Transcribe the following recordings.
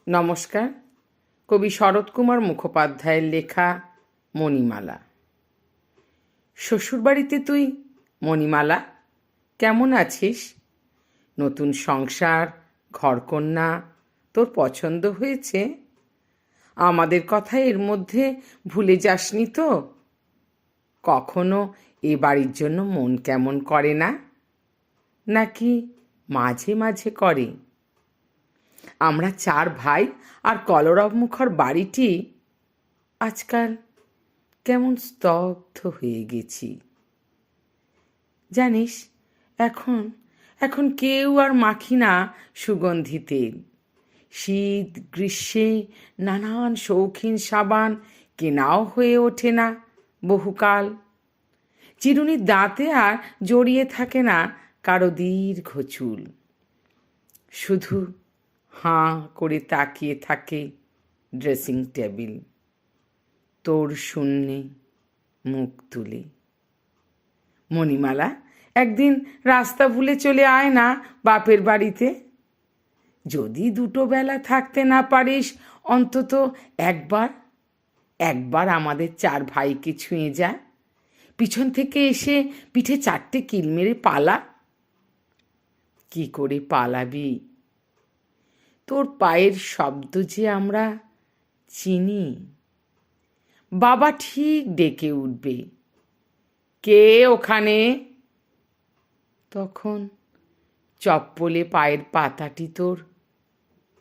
নমস্কার। কবি শরৎকুমার মুখোপাধ্যায়ের লেখা মণিমালা। শ্বশুরবাড়িতে তুই মণিমালা কেমন আছিস? নতুন সংসার, ঘরকন্যা তোর পছন্দ হয়েছে? আমাদের কথা এর মধ্যে ভুলে যাসনি তো? কখনো এ বাড়ির জন্য মন কেমন করে না, নাকি মাঝে মাঝে করে? আমরা 4 ভাই আর কলরব মুখর বাড়িটি আজকাল কেমন স্তব্ধ হয়ে গেছি। জানিস, এখন কেউ আর মাখি না সুগন্ধি তেল। শীত গ্রীষ্মে নানান শৌখিন সাবান কেনাও হয়ে ওঠে না বহুকাল। চিরুনির দাঁতে আর জড়িয়ে থাকে না কারো দীর্ঘ চুল। শুধু হাঁ করে তাকিয়ে থাকে ড্রেসিং টেবিল, তোর শূন্যে মুখ তুলে। মণিমালা, একদিন রাস্তা ভুলে চলে আয় না বাপের বাড়িতে। যদি 2 বেলা থাকতে না পারিস, অন্তত একবার আমাদের 4 ভাইকে ছুঁয়ে যা। পিছন থেকে এসে পিঠে 4টে কিল মেরে পালা। কি করে পালাবি? তোর পায়ের শব্দ যে আমরা চিনি। বাবা ঠিক ডেকে উঠবে, কে ওখানে? তখন চপ্পলে পায়ের পাতাটি তোর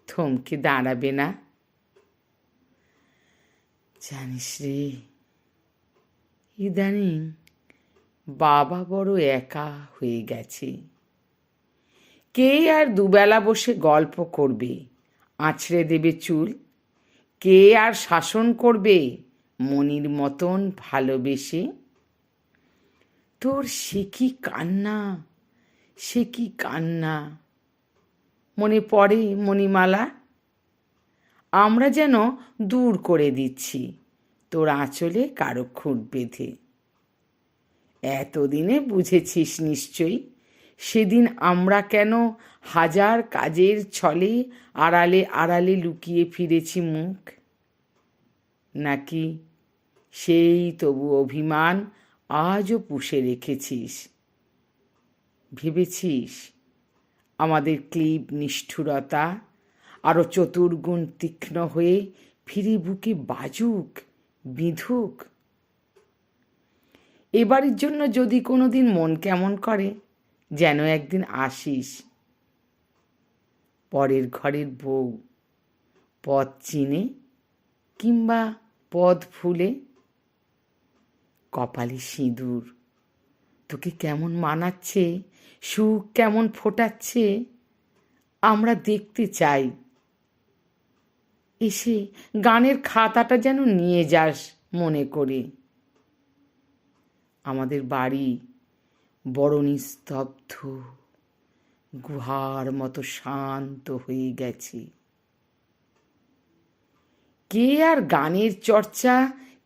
থমকে দাঁড়াবে না? জানিস রে, ইদানিং বাবা বড় একা হয়ে গেছে। কে আর 2 বেলা বসে গল্প করবে, আঁচড়ে দেবে চুল? কে আর শাসন করবে মনির মতন ভালোবেসে? তোর সে কি কান্না মনে পড়ে মণিমালা? আমরা যেন দূর করে দিচ্ছি তোর আঁচলে কারো খুঁট বেঁধে। এতদিনে বুঝেছিস নিশ্চয়ই, সেদিন আমরা কেন হাজার কাজের ছলে আড়ালে আড়ালে লুকিয়ে ফিরেছি মুখ। নাকি সেই তবু অভিমান আজও পুষে রেখেছিস? ভেবেছিস আমাদের ক্লিব নিষ্ঠুরতা আরও চতুর্গুণ তীক্ষ্ণ হয়ে ফিরে বুকে বাজুক, বিঁধুক? এবারের জন্য যদি কোনোদিন মন কেমন করে, যেন একদিন আসিস। পরের ঘরের বউ, পথ চিনে কিংবা পদ ফুলে। কপালে সিঁদুর তোকে কেমন মানাচ্ছে, সুখ কেমন ফোটাচ্ছে, আমরা দেখতে চাই। এসে গানের খাতাটা যেন নিয়ে যাস মনে করে। আমাদের বাড়ি বড় নিস্তব্ধ, গুহার মতো শান্ত হয়ে গেছে। কে আর গানের চর্চা,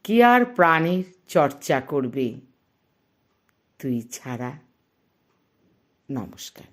কে আর প্রাণের চর্চা করবে তুই ছাড়া? নমস্কার।